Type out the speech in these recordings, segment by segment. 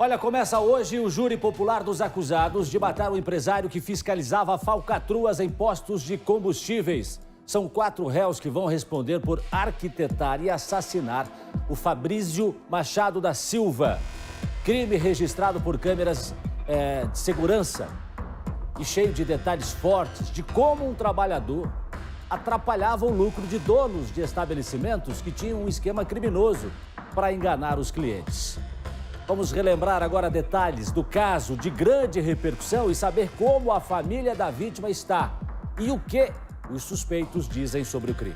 Olha, começa hoje o júri popular dos acusados de matar o empresário que fiscalizava falcatruas em postos de combustíveis. São 4 réus que vão responder por arquitetar e assassinar o Fabrício Machado da Silva. Crime registrado por câmeras de segurança e cheio de detalhes fortes de como um trabalhador atrapalhava o lucro de donos de estabelecimentos que tinham um esquema criminoso para enganar os clientes. Vamos relembrar agora detalhes do caso de grande repercussão e saber como a família da vítima está e o que os suspeitos dizem sobre o crime.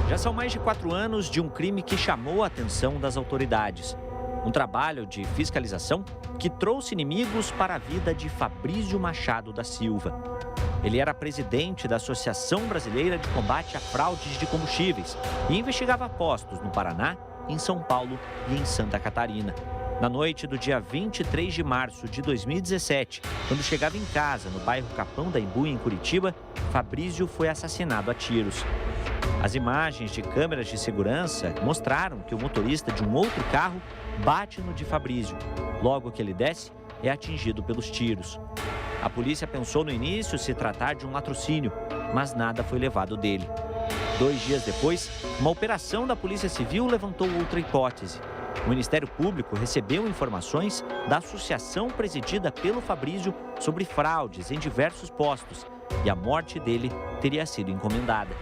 Já são mais de 4 anos de um crime que chamou a atenção das autoridades. Um trabalho de fiscalização que trouxe inimigos para a vida de Fabrício Machado da Silva. Ele era presidente da Associação Brasileira de Combate a Fraudes de Combustíveis e investigava postos no Paraná, em São Paulo e em Santa Catarina. Na noite do dia 23 de março de 2017, quando chegava em casa, no bairro Capão da Embu, em Curitiba, Fabrício foi assassinado a tiros. As imagens de câmeras de segurança mostraram que o motorista de um outro carro bate no de Fabrício. Logo que ele desce, é atingido pelos tiros. A polícia pensou no início se tratar de um latrocínio, mas nada foi levado dele. 2 dias depois, uma operação da Polícia Civil levantou outra hipótese. O Ministério Público recebeu informações da associação presidida pelo Fabrício sobre fraudes em diversos postos e a morte dele teria sido encomendada.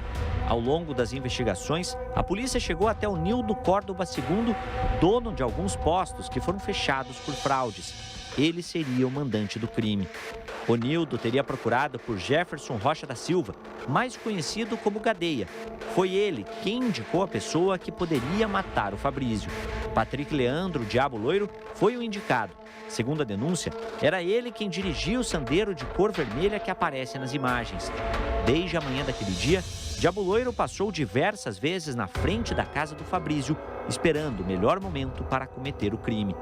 Ao longo das investigações, a polícia chegou até o Nildo Córdoba II, dono de alguns postos que foram fechados por fraudes. Ele seria o mandante do crime. O Nildo teria procurado por Jefferson Rocha da Silva, mais conhecido como Gadeia. Foi ele quem indicou a pessoa que poderia matar o Fabrício. Patrick Leandro Diabo Loiro foi o indicado. Segundo a denúncia, era ele quem dirigia o Sandero de cor vermelha que aparece nas imagens. Desde a manhã daquele dia, Diabo Loiro passou diversas vezes na frente da casa do Fabrício, esperando o melhor momento para cometer o crime.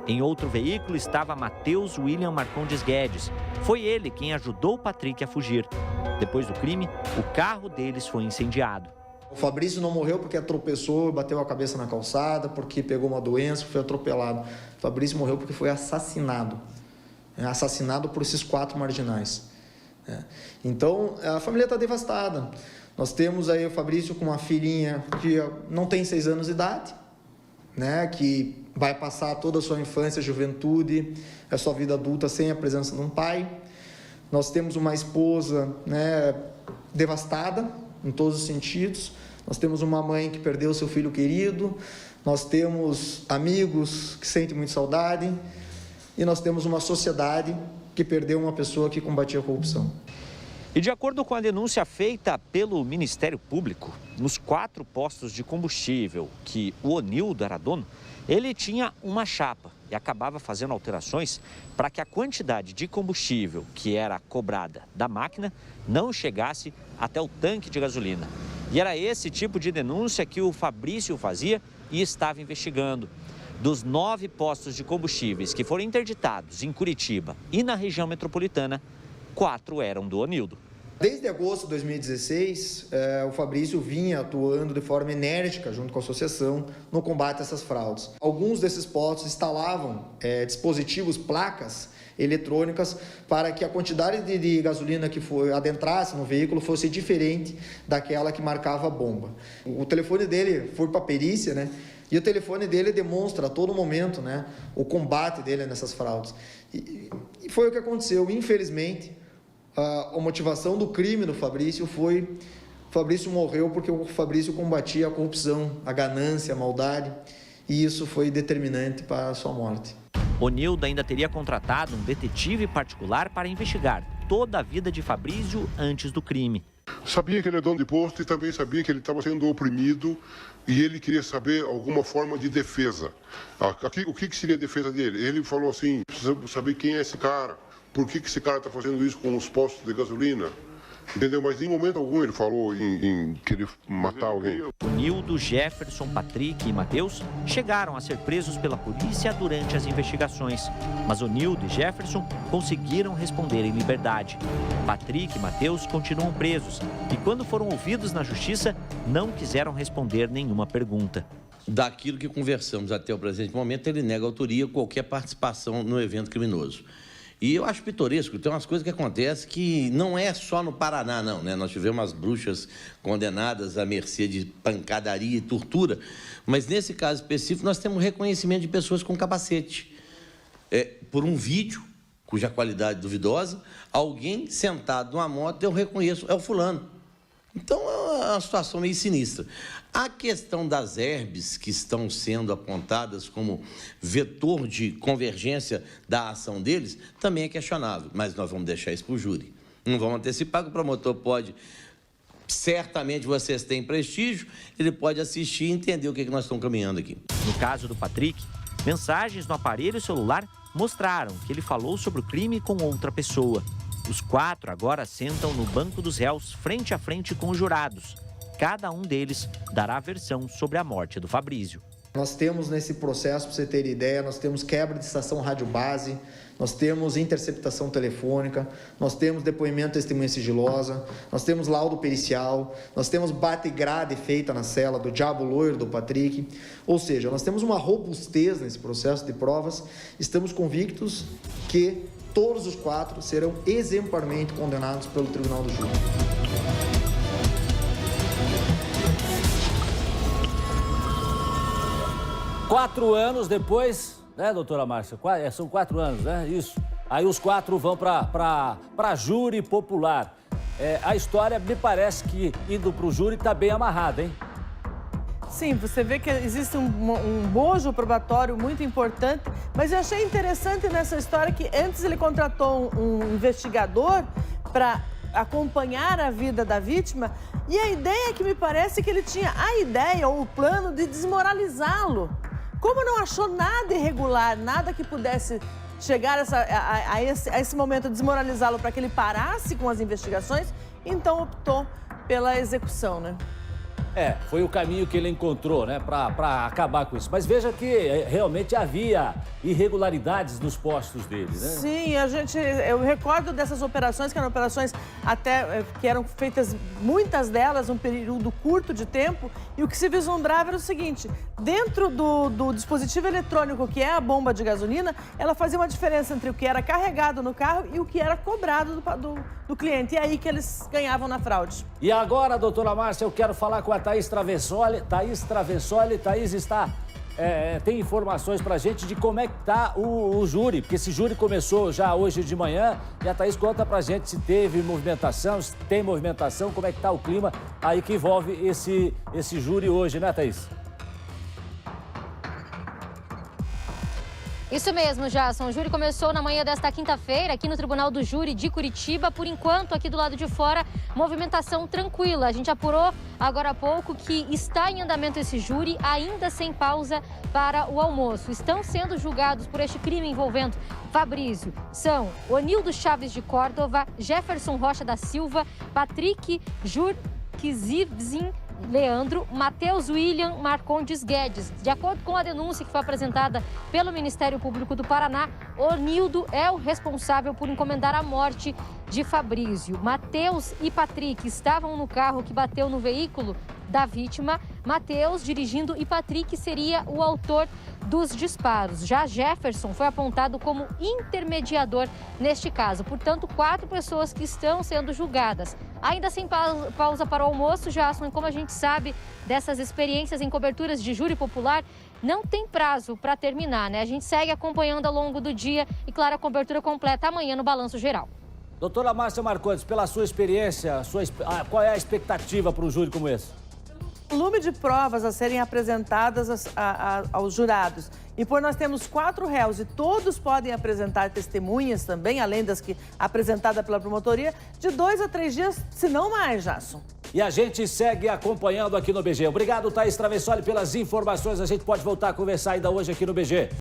Em outro veículo estava Matheus William Marcondes Guedes. Foi ele quem ajudou o Patrick a fugir. Depois do crime, o carro deles foi incendiado. O Fabrício não morreu porque tropeçou, bateu a cabeça na calçada, porque pegou uma doença, foi atropelado. O Fabrício morreu porque foi assassinado. Assassinado por esses 4 marginais. Então, a família está devastada. Nós temos aí o Fabrício com uma filhinha que não tem 6 anos de idade, que vai passar toda a sua infância, juventude, a sua vida adulta sem a presença de um pai. Nós temos uma esposa devastada em todos os sentidos. Nós temos uma mãe que perdeu seu filho querido. Nós temos amigos que sentem muita saudade. E nós temos uma sociedade que perdeu uma pessoa que combatia a corrupção. E de acordo com a denúncia feita pelo Ministério Público, nos 4 postos de combustível que o Onildo era dono, ele tinha uma chapa e acabava fazendo alterações para que a quantidade de combustível que era cobrada da máquina não chegasse até o tanque de gasolina. E era esse tipo de denúncia que o Fabrício fazia e estava investigando. Dos 9 postos de combustíveis que foram interditados em Curitiba e na região metropolitana, 4 eram do Onildo. Desde agosto de 2016, o Fabrício vinha atuando de forma enérgica junto com a associação no combate a essas fraudes. Alguns desses postos instalavam dispositivos, placas eletrônicas para que a quantidade de gasolina que adentrasse no veículo fosse diferente daquela que marcava a bomba. O telefone dele foi para a perícia, e o telefone dele demonstra a todo momento o combate dele nessas fraudes. E foi o que aconteceu, infelizmente. A motivação do crime do Fabrício foi... O Fabrício morreu porque o Fabrício combatia a corrupção, a ganância, a maldade, e isso foi determinante para a sua morte. Onildo ainda teria contratado um detetive particular para investigar toda a vida de Fabrício antes do crime. Sabia que ele é dono de posto e também sabia que ele estava sendo oprimido e ele queria saber alguma forma de defesa. O que seria a defesa dele? Ele falou assim, precisa saber quem é esse cara. Por que esse cara está fazendo isso com os postos de gasolina? Entendeu? Mas em momento algum ele falou em querer matar alguém. Nildo, Jefferson, Patrick e Matheus chegaram a ser presos pela polícia durante as investigações. Mas Nildo e Jefferson conseguiram responder em liberdade. Patrick e Matheus continuam presos e, quando foram ouvidos na justiça, não quiseram responder nenhuma pergunta. Daquilo que conversamos até o presente momento, ele nega autoria qualquer participação no evento criminoso. E eu acho pitoresco, tem umas coisas que acontecem que não é só no Paraná, não, né? Nós tivemos as bruxas condenadas à mercê de pancadaria e tortura, mas nesse caso específico nós temos reconhecimento de pessoas com capacete. Por um vídeo, cuja qualidade duvidosa, alguém sentado numa moto, eu reconheço, é o fulano. Então, é uma situação meio sinistra. A questão das herbes que estão sendo apontadas como vetor de convergência da ação deles também é questionável, mas nós vamos deixar isso para o júri. Não vamos antecipar que o promotor pode... Certamente vocês têm prestígio, ele pode assistir e entender o que nós estamos caminhando aqui. No caso do Patrick, mensagens no aparelho celular mostraram que ele falou sobre o crime com outra pessoa. Os 4 agora sentam no banco dos réus, frente a frente com os jurados. Cada um deles dará a versão sobre a morte do Fabrício. Nós temos nesse processo, para você ter ideia, nós temos quebra de estação rádio base, nós temos interceptação telefônica, nós temos depoimento de testemunha sigilosa, nós temos laudo pericial, nós temos bate-grade feita na cela do diabo loiro do Patrick. Ou seja, nós temos uma robustez nesse processo de provas, estamos convictos que todos os 4 serão exemplarmente condenados pelo Tribunal do Júri. Quatro anos depois, né, doutora Márcia? São 4 anos, né? Isso. Aí os 4 vão para júri popular. A história me parece que indo para o júri está bem amarrada, hein? Sim, você vê que existe um bojo probatório muito importante, mas eu achei interessante nessa história que antes ele contratou um investigador para acompanhar a vida da vítima e a ideia que me parece que ele tinha a ideia ou o plano de desmoralizá-lo. Como não achou nada irregular, nada que pudesse chegar a esse momento de desmoralizá-lo para que ele parasse com as investigações, então optou pela execução, né? Foi o caminho que ele encontrou, né, para acabar com isso. Mas veja que realmente havia irregularidades nos postos dele, né? Sim, eu recordo dessas operações, que eram operações até que eram feitas, muitas delas, num período curto de tempo, e o que se vislumbrava era o seguinte: dentro do dispositivo eletrônico, que é a bomba de gasolina, ela fazia uma diferença entre o que era carregado no carro e o que era cobrado do cliente. E é aí que eles ganhavam na fraude. E agora, doutora Márcia, eu quero falar com a Thaís Travessoli. Thaís tem informações pra gente de como é que tá o júri, porque esse júri começou já hoje de manhã e a Thaís conta pra gente se teve movimentação, se tem movimentação, como é que tá o clima aí que envolve esse júri hoje, né, Thaís? Isso mesmo, Jasson. O júri começou na manhã desta quinta-feira aqui no Tribunal do Júri de Curitiba. Por enquanto, aqui do lado de fora, movimentação tranquila. A gente apurou agora há pouco que está em andamento esse júri, ainda sem pausa para o almoço. Estão sendo julgados por este crime envolvendo Fabrício. São Onildo Chaves de Córdova, Jefferson Rocha da Silva, Patrick Jurkizivzin Leandro, Matheus William Marcondes Guedes. De acordo com a denúncia que foi apresentada pelo Ministério Público do Paraná, Onildo é o responsável por encomendar a morte de Fabrício. Matheus e Patrick estavam no carro que bateu no veículo da vítima. Matheus dirigindo e Patrick seria o autor dos disparos. Já Jefferson foi apontado como intermediador neste caso. Portanto, 4 pessoas que estão sendo julgadas. Ainda sem pausa para o almoço, Jasson, como a gente sabe dessas experiências em coberturas de júri popular, não tem prazo para terminar, né? A gente segue acompanhando ao longo do dia e, claro, a cobertura completa amanhã no Balanço Geral. Doutora Márcia Marcondes, pela sua experiência, qual é a expectativa para um júri como esse? Volume de provas a serem apresentadas aos jurados. E por nós temos 4 réus e todos podem apresentar testemunhas também, além das que apresentada pela promotoria, de 2 a 3 dias, se não mais, Jasson. E a gente segue acompanhando aqui no BG. Obrigado, Thaís Travessoli, pelas informações. A gente pode voltar a conversar ainda hoje aqui no BG.